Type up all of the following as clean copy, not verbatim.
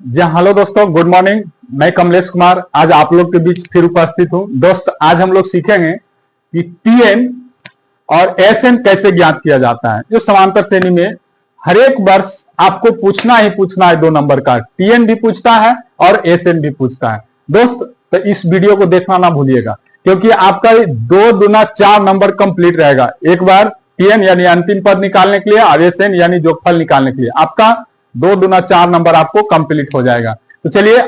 जी hello दोस्तों, good morning. मैं कमलेश कुमार आज आप लोग के बीच फिर उपस्थित हूं। दोस्त, आज हम लोग सीखेंगे कि टीएन और एसएन कैसे ज्ञात किया जाता है। जो समांतर श्रेणी में हर एक वर्ष आपको पूछना ही पूछना है 2 नंबर का, टीएन भी पूछता है और एसएन भी पूछता है। दोस्त, तो इस वीडियो को देखना ना भूलिएगा, क्योंकि आपका 2 दूना 4 नंबर कंप्लीट रहेगा। एक बार टीएन यानी अंतिम पद निकालने के लिए और एसएन यानी जोगफल निकालने के लिए आपका 2 दूना 4 नंबर आपको कंप्लीट हो जाएगा। तो चलिए,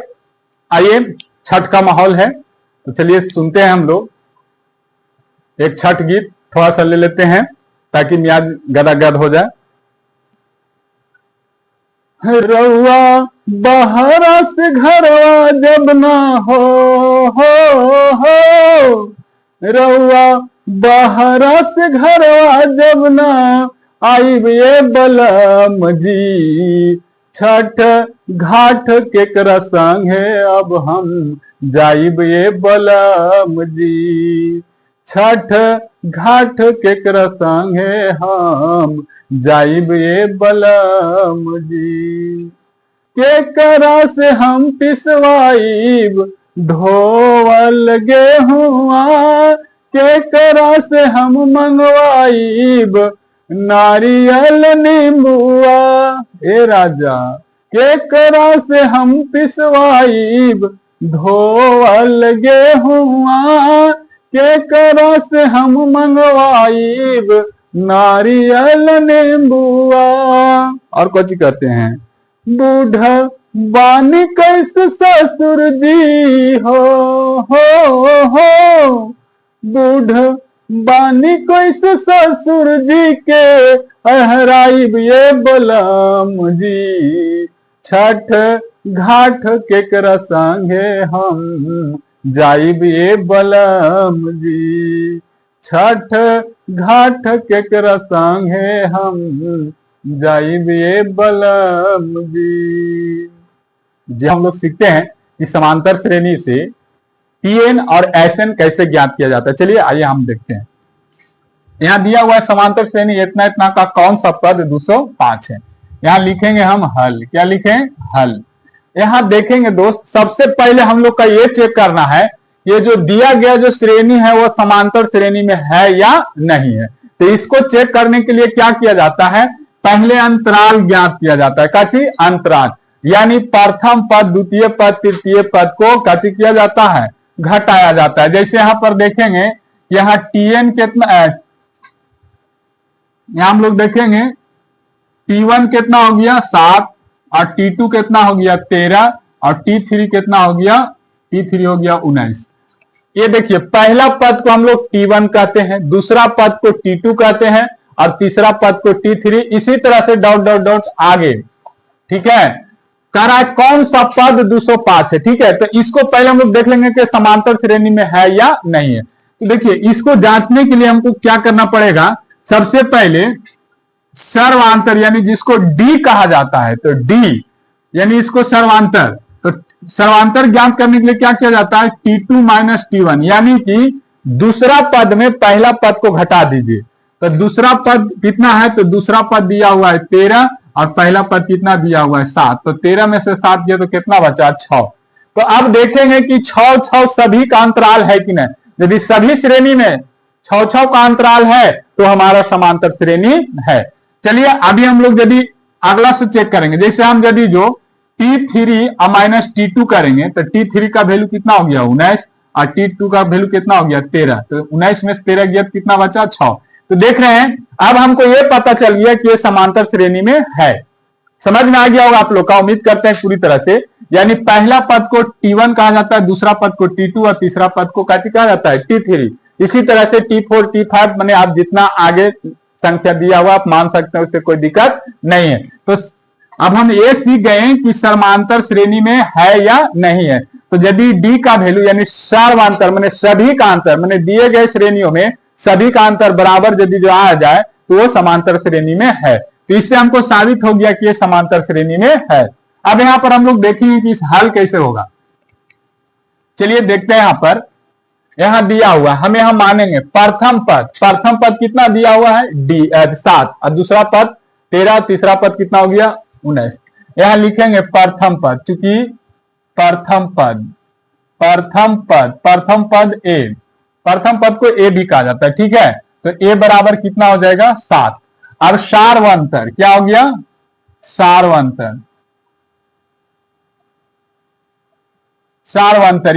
आइए, छठ का माहौल है तो चलिए सुनते हैं हम लोग एक छठ गीत। थोड़ा सा ले लेते हैं ताकि मियाज गदागद हो जाए। रउआ बहरा से घरवा जब ना हो रउआ बहरा से घरवा जब ना आईब ये बलम जी, छठ घाट केकरा संगे अब हम जाइब ये बलम जी, छठ घाट केकरा संगे हम जाइब ये बलम जी। केकरा से हम पिसवाइब ढोवल गेहुआ, केकरा से हम मंगवाइब नारियल नींबुआ। ए राजा, केकरा से हम पिसवाइब धोवल गेहुआ, केकरा से हम मंगवाइब नारियल नींबुआ। और कुछ कहते हैं, बूढ़ा बानी कैसे ससुर जी हो बूढ़ा बानी कैसे ससुर जी के अहराइब ये बलम जी, छठ घाट केकरा संगे हम जाइब ये बलम जी, छठ घाट केकरा संगे हम जाइब ये बलम जी। जो हम लोग सीखते हैं कि समांतर श्रेणी से टीएन और एसएन कैसे ज्ञात किया जाता है। चलिए आइए हम देखते हैं। यहां दिया हुआ है समांतर श्रेणी इतना इतना का कौन सा पद 205 है। यहां लिखेंगे हम हल। क्या लिखें? हल। यहां देखेंगे दोस्त, सबसे पहले हम लोग का ये चेक करना है ये जो दिया गया जो श्रेणी है वो समांतर श्रेणी में है या नहीं है। तो इसको चेक करने के लिए क्या किया जाता है, पहले अंतराल ज्ञात किया जाता है। काची? अंतराल, यानी प्रथम पद, द्वितीय पद, तृतीय पद को काची किया जाता है, घटाया जाता है। जैसे यहां पर देखेंगे, यहां टीएन कितना है, यहां हम लोग देखेंगे T1 कितना हो गया 7 और T2 कितना हो गया 13 और T3 कितना हो गया, T3 हो गया 19। ये देखिए, पहला पद को हम लोग T1 कहते हैं, दूसरा पद को T2 कहते हैं और तीसरा पद को T3। इसी तरह से डॉट डॉट डॉट आगे। ठीक है, कह रहा है कौन सा पद 205 है। ठीक है, तो इसको पहले हम लोग देख लेंगे कि समांतर श्रेणी में है या नहीं है। तो देखिए, इसको जांचने के लिए हमको क्या करना पड़ेगा, सबसे पहले सर्वांतर यानी जिसको डी कहा जाता है, तो डी यानी इसको सर्वांतर, तो सर्वांतर ज्ञात करने के लिए क्या किया जाता है, T2 माइनस T1, यानी कि दूसरा पद में पहला पद को घटा दीजिए। तो दूसरा पद कितना है, तो दूसरा पद दिया हुआ है 13 और पहला पद कितना दिया हुआ है 7। तो 13 में से 7 दिया तो कितना बचा 6। तो अब देखेंगे कि 6 सभी का अंतराल है कि नहीं। यदि सभी श्रेणी में 6 का अंतराल है तो हमारा समांतर श्रेणी है। चलिए अभी हम लोग यदि अगला से चेक करेंगे, जैसे हम यदि जो T3 माइनस T2 करेंगे तो T3 का वैल्यू कितना हो गया 19 और T2 का वैल्यू कितना हो गया 13। तो 19 में से 13 गया कितना बचा 6। तो देख रहे हैं, अब हमको ये पता चल गया कि ये समांतर श्रेणी में है। समझ में आ गया होगा आप लोग का, उम्मीद करते हैं पूरी तरह से। यानी पहला पद को T1 कहा जाता है, दूसरा पद को T2 और तीसरा पद को कहा जाता है T3। इसी तरह से T4 T5 मैंने आप जितना आगे संख्या दिया हुआ आप मान सकते हैं, उससे कोई दिक्कत नहीं है। तो अब हम ये सीख गए कि समांतर श्रेणी में है या नहीं है। तो यदि डी का वैल्यू यानी सर्वांतर मैंने सभी का अंतर मैंने दिए गए श्रेणियों में सभी का अंतर बराबर यदि जो आ जाए तो वो समांतर श्रेणी में है। तो इससे हमको साबित हो गया कि ये समांतर श्रेणी में है। अब यहां पर हम लोग देखेंगे कि इस हल कैसे होगा। चलिए देखते हैं, यहां पर यहां दिया हुआ हम यहां मानेंगे प्रथम पद कितना दिया हुआ है 7 और दूसरा पद 13, तीसरा पद कितना हो गया 19। यहां लिखेंगे प्रथम पद, चूंकि प्रथम पद ए, प्रथम पद को ए भी कहा जाता है, ठीक है। तो ए बराबर कितना हो जाएगा 7। अब सार्वंतर क्या हो गया, सार्वंतर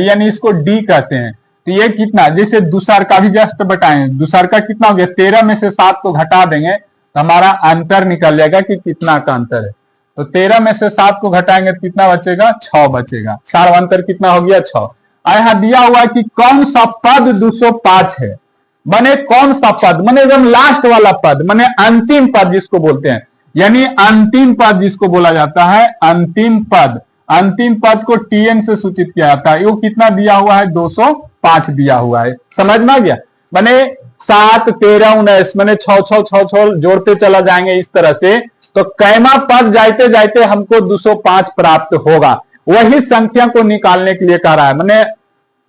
यानी इसको डी कहते हैं। तो ये कितना, जैसे दूसर का भी जस्ट बताएं, दूसर का कितना हो गया, 13 में से 7 को घटा देंगे तो हमारा अंतर निकल जाएगा कि कितना का अंतर है। तो 13 में से 7 को घटाएंगे तो कितना बचेगा, 6 बचेगा। सार्वंतर कितना हो गया, 6। यहां दिया हुआ कि कौन सा पद 205 है, माने कौन सा पद, माने एकदम लास्ट वाला पद, माने अंतिम पद जिसको बोलते हैं, यानी अंतिम पद जिसको बोला जाता है अंतिम पद। अंतिम पद को टीएन से सूचित किया जाता है। वो कितना दिया हुआ है, 205 दिया हुआ है। समझ में आ गया, माने 7, 13, 19 माने 6 जोड़ते चला जाएंगे इस तरह से, तो कैमा पद जाते जाते हमको 205 प्राप्त होगा। वही संख्या को निकालने के लिए कह रहा है, माने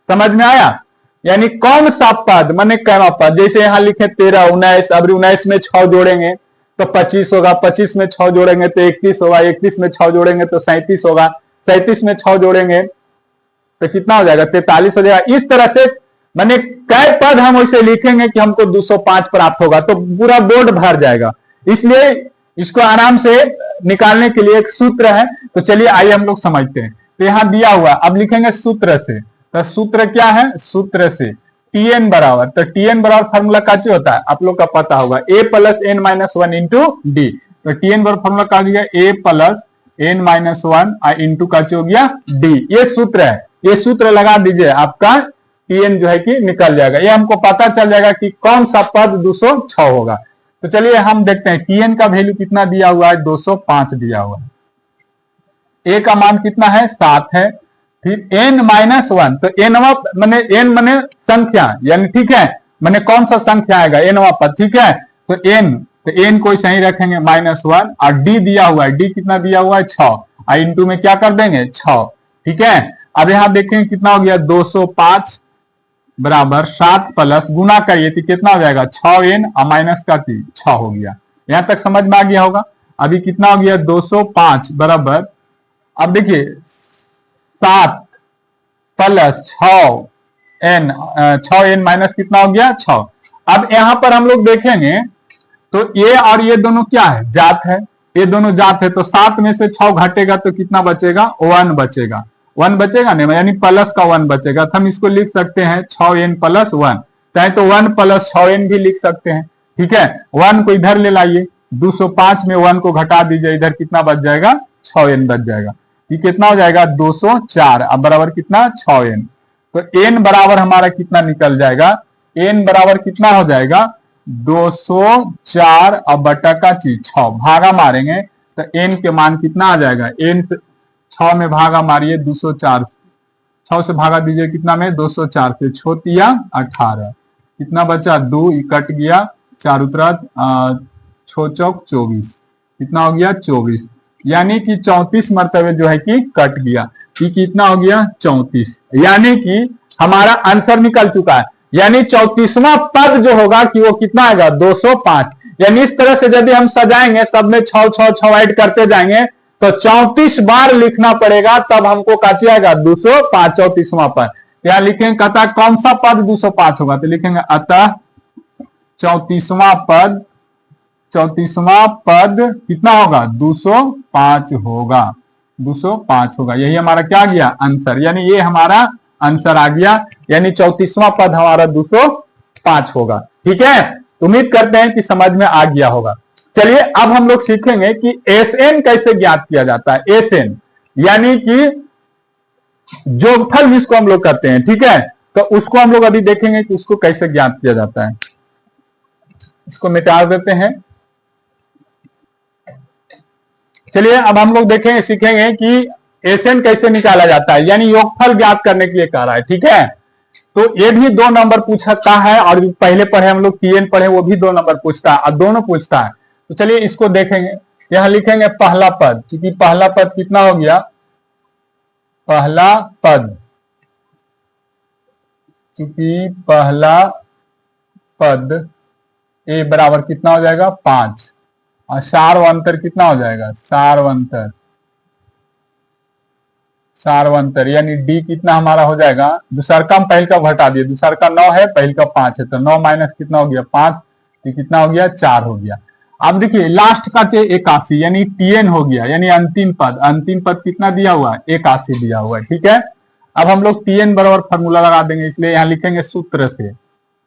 समझ में आया, यानी कौन सा पद माने कैमा पद। जैसे यहां लिखे 13, 19, अब 19 में 6 जोड़ेंगे तो 25 होगा, 25 में 6 जोड़ेंगे तो 31 होगा, 31 में 6 जोड़ेंगे तो 37 होगा, 37 में 6 जोड़ेंगे तो कितना हो जाएगा, 43 हो जाएगा। इस तरह से माने कई पद हम वैसे लिखेंगे कि हमको 205 प्राप्त होगा तो पूरा बोर्ड भर जाएगा। इसलिए इसको आराम से निकालने के लिए एक सूत्र है। तो चलिए आइए हम लोग समझते हैं। तो यहां दिया हुआ, अब लिखेंगे सूत्र से। तो सूत्र क्या है, सूत्र से टीएन बराबर, तो टीएन बराबर फॉर्मूला काची होता है, आप लोग का पता होगा, a plus n minus 1 into d. तो टीएन बराबर फॉर्मूला का दिया a plus n minus 1 into काची हो गया डी। ये सूत्र है, ये सूत्र लगा दीजिए, आपका टीएन जो है कि निकल जाएगा। ये हमको पता चल जाएगा कि कौन सा पद 206 होगा। तो चलिए हम देखते हैं टीएन का वैल्यू कितना दिया हुआ है, 205 दिया हुआ है। ए का मान कितना है, 7 है। फिर n माइनस 1, तो n मने संख्या, यानी ठीक है, मैंने कौन सा संख्या आएगा, nवा पद, ठीक है। तो n को सही रखेंगे -1, और d दिया हुआ है, d कितना दिया हुआ है 6, इंटू में क्या कर देंगे 6, ठीक है। अब यहां देखेंगे कितना हो गया, 205 बराबर 7 प्लस गुना करिए तो कितना हो जाएगा 6n और माइनस का 6 हो गया। यहां तक समझ में आ गया होगा। अभी कितना हो गया 205 बराबर, अब देखिए 7 प्लस 6n माइनस कितना हो गया 6। अब यहां पर हम लोग देखेंगे तो ये और ये दोनों क्या है, जात है, ये दोनों जात है। तो 7 में से 6 घटेगा तो कितना बचेगा, 1 बचेगा, 1 बचेगा नहीं, यानी प्लस का 1 बचेगा। तो हम इसको लिख सकते हैं 6n प्लस 1, चाहे तो 1 प्लस 6n भी लिख सकते हैं, ठीक है। 1 को इधर ले लाइए, 205 में 1 को घटा दीजिए, इधर कितना बच जाएगा 6n बच जाएगा। ये कितना हो जाएगा 204, अब बराबर कितना 6n। तो n बराबर हमारा कितना निकल जाएगा, n बराबर कितना हो जाएगा 204 अब बटा का 6, भागा मारेंगे तो n के मान कितना आ जाएगा, n 6 में भागा मारिए 204, 6 से भागा दीजिए कितना में 204 से 6 या 18, कितना बचा 2 कट गया, 4 उतरा 6 चौक 24, कितना हो गया 24, यानी कि 34 मरतबे जो है कि कट गया। कि कितना हो गया 34, यानी कि हमारा आंसर निकल चुका है। यानी 34वां पद जो होगा कि वो कितना आएगा 205। यानी इस तरह से यदि हम सजाएंगे, सब में 6 6 6 ऐड करते जाएंगे तो 34 बार लिखना पड़ेगा, तब हमको काची आएगा 205 34वां पद। यहां लिखेंगे कहता कौन सा पद 205 होगा, तो लिखेंगे अतः 34वां पद कितना होगा 205 होगा, 205 होगा। यही हमारा क्या गया आंसर, यानी ये हमारा आंसर आ गया, यानी 34वां पद हमारा 205 होगा। ठीक है, उम्मीद करते हैं कि समझ में आ गया होगा। चलिए अब हम लोग सीखेंगे कि एसएन कैसे ज्ञात किया जाता है। एसएन यानी कि जोगफल जिसको हम लोग करते हैं, ठीक है, तो उसको हम लोग अभी देखेंगे कि उसको कैसे ज्ञात किया जाता है। इसको मिटा देते हैं। चलिए अब हम लोग देखेंगे, सीखेंगे कि एसएन कैसे निकाला जाता है, यानी योगफल ज्ञात करने के लिए कह रहा है। ठीक है, तो ये भी 2 नंबर पूछता है, और पहले पढ़े हम लोग टीएन पढ़े, वो भी 2 नंबर पूछता है, और दोनों पूछता है। तो चलिए इसको देखेंगे। यहां लिखेंगे पहला पद, क्योंकि पहला पद कितना हो गया, पहला पद, क्योंकि पहला पद ए बराबर कितना हो जाएगा 5, और सार्वंतर कितना हो जाएगा, सार्वंतर 4 अंतर, यानी डी कितना हमारा हो जाएगा, दूसर का हम पहल का घटा दिए, दूसर का 9 है, पहल का 5 है, तो 9 माइनस कितना हो गया 5, तो कितना हो गया 4 हो गया। अब देखिए लास्ट का 81 यानी टीएन हो गया, यानी अंतिम पद कितना दिया हुआ है 81 दिया हुआ है। ठीक है, अब हम लोग टीएन बराबर फॉर्मूला लगा देंगे, इसलिए यहां लिखेंगे सूत्र से,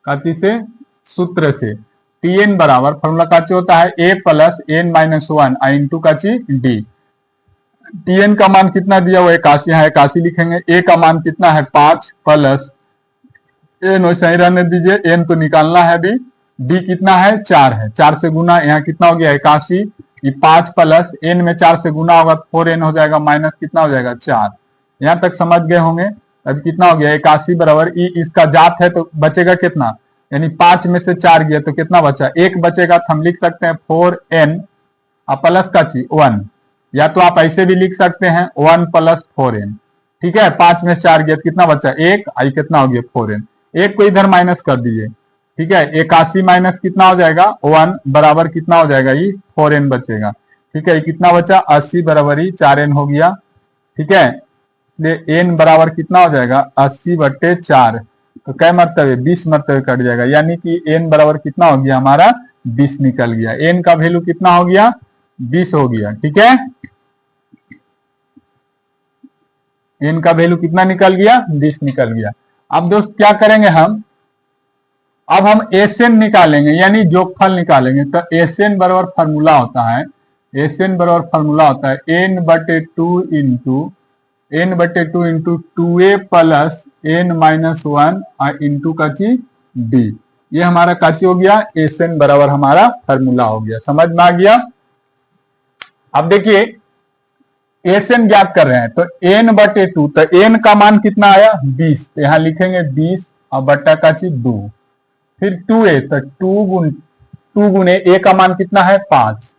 काची से, सूत्र से टीएन बराबर फॉर्मूला काची होता है ए प्लस एन माइनस 1 इंटू काची डी। टीएन का मान कितना दिया हुआ है 81, यहाँ 81 लिखेंगे, ए का मान कितना है 5 प्लस एन वैसे ही रहने दीजिए, एन तो निकालना है अभी, डी कितना है 4 है, 4 से गुना, यहाँ कितना हो गया 81, ये 5 प्लस एन में 4 से गुना होगा 4n हो जाएगा, माइनस कितना हो जाएगा 4। यहां तक समझ गए होंगे। अब कितना हो गया 81 बराबर इसका जात है तो बचेगा कितना, यानी 5 में से 4 गया तो कितना बचा, 1 बचेगा, तो हम लिख सकते हैं 4n प्लस का 1, या तो आप ऐसे भी लिख सकते हैं 1 प्लस 4n। ठीक है, 5 में 4 गया तो कितना बचा 1, आई कितना हो गया 4n, 1 को इधर माइनस कर दीजिए। ठीक है, 81 माइनस कितना हो जाएगा 1 बराबर कितना हो जाएगा, ये 4n बचेगा। ठीक है, ये कितना बचा 80 बराबर ही 4n हो गया। ठीक है, n बराबर कितना हो जाएगा 80/4, तो कै मरतबे 20 मरतबे कट जाएगा, यानी कि n बराबर कितना हो गया हमारा 20 निकल गया, n का वैल्यू कितना हो गया 20 हो गया। ठीक है, n का वैल्यू कितना निकल गया 20 निकल गया। अब दोस्त क्या करेंगे हम, अब हम एसएन निकालेंगे, यानी जोगफल निकालेंगे, तो एसएन बराबर फार्मूला होता है, एसएन बराबर फार्मूला होता है n/2 into 2a plus n minus 1 into काची डी। ये हमारा काची हो गया एसएन बराबर हमारा फार्मूला हो गया, समझ में आ गया। अब देखिए एसएन ज्ञात कर रहे हैं, तो n/2, तो n का मान कितना आया 20, तो यहां लिखेंगे 20 और बट्टा काची 2, फिर 2a, तो 2 गुने a का मान कितना है 5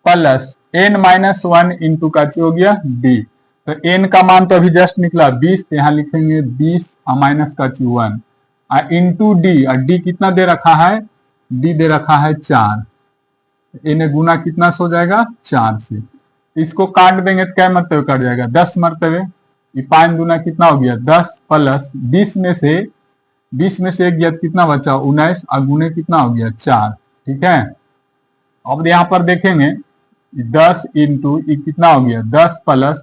प्लस n माइनस 1 इंटू काची हो गया d, तो n का मान तो अभी जस्ट निकला 20, तो यहां लिखेंगे 20 और माइनस काची 1 इंटू d, और d कितना दे रखा है, d दे रखा है 4, n गुना कितना से हो जाएगा 4 से, इसको काट देंगे तो क्या मरतबे कट जाएगा 10 मरतबे, ये 5 गुना कितना हो गया 10 प्लस 20 में से 1 गया कितना बचा 19 और गुने कितना हो गया 4। ठीक है, अब यहां पर देखेंगे 10 इंटू कितना हो गया 10 प्लस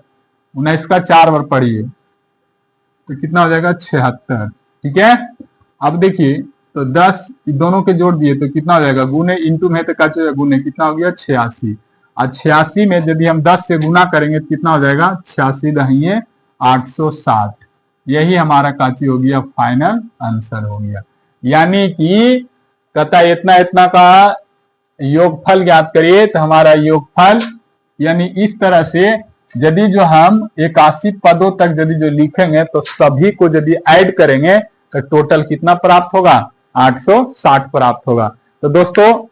19 का 4 बार पढ़िए तो कितना हो जाएगा 76। ठीक है, अब देखिए तो 10 दोनों के जोड़ दिए तो कितना हो जाएगा, गुने इंटू में तो क्या हो गुने, कितना हो गया 86, और 86 में यदि हम 10 से गुना करेंगे तो कितना हो जाएगा 86 दहिए 860। यही हमारा काची हो गया फाइनल आंसर हो गया, यानी कि कहता इतना इतना का योगफल ज्ञात करिए, तो हमारा योगफल यानी इस तरह से यदि जो हम 81 पदों तक यदि जो लिखेंगे तो सभी को यदि ऐड करेंगे तो टोटल कितना प्राप्त होगा 860 प्राप्त होगा। तो दोस्तों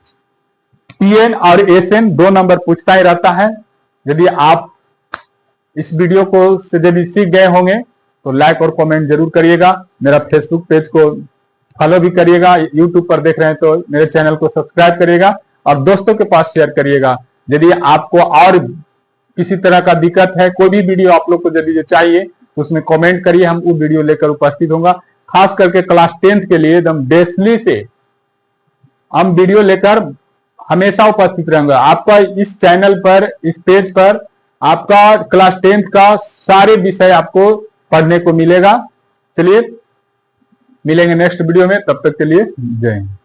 टीएन और एसएन 2 नंबर पूछता ही रहता है। यदि आप इस वीडियो को से यदि सीख गए होंगे तो लाइक और कमेंट जरूर करिएगा, मेरा फेसबुक पेज को फॉलो भी करिएगा, यूट्यूब पर देख रहे हैं तो मेरे चैनल को सब्सक्राइब करिएगा और दोस्तों के पास शेयर करिएगा। यदि आपको और किसी तरह का दिक्कत है, कोई भी वीडियो आप लोग को यदि जो चाहिए तो उसमें कमेंट करिए, हम वो वीडियो लेकर उपस्थित होगा। खास करके क्लास 10th के लिए एकदम बेसली से हम वीडियो लेकर हमेशा उपस्थित रहेंगे। आपका इस चैनल पर, इस पेज पर आपका क्लास 10th का सारे विषय आपको पढ़ने को मिलेगा। चलिए मिलेंगे नेक्स्ट वीडियो में, तब तक के लिए जय हिंद।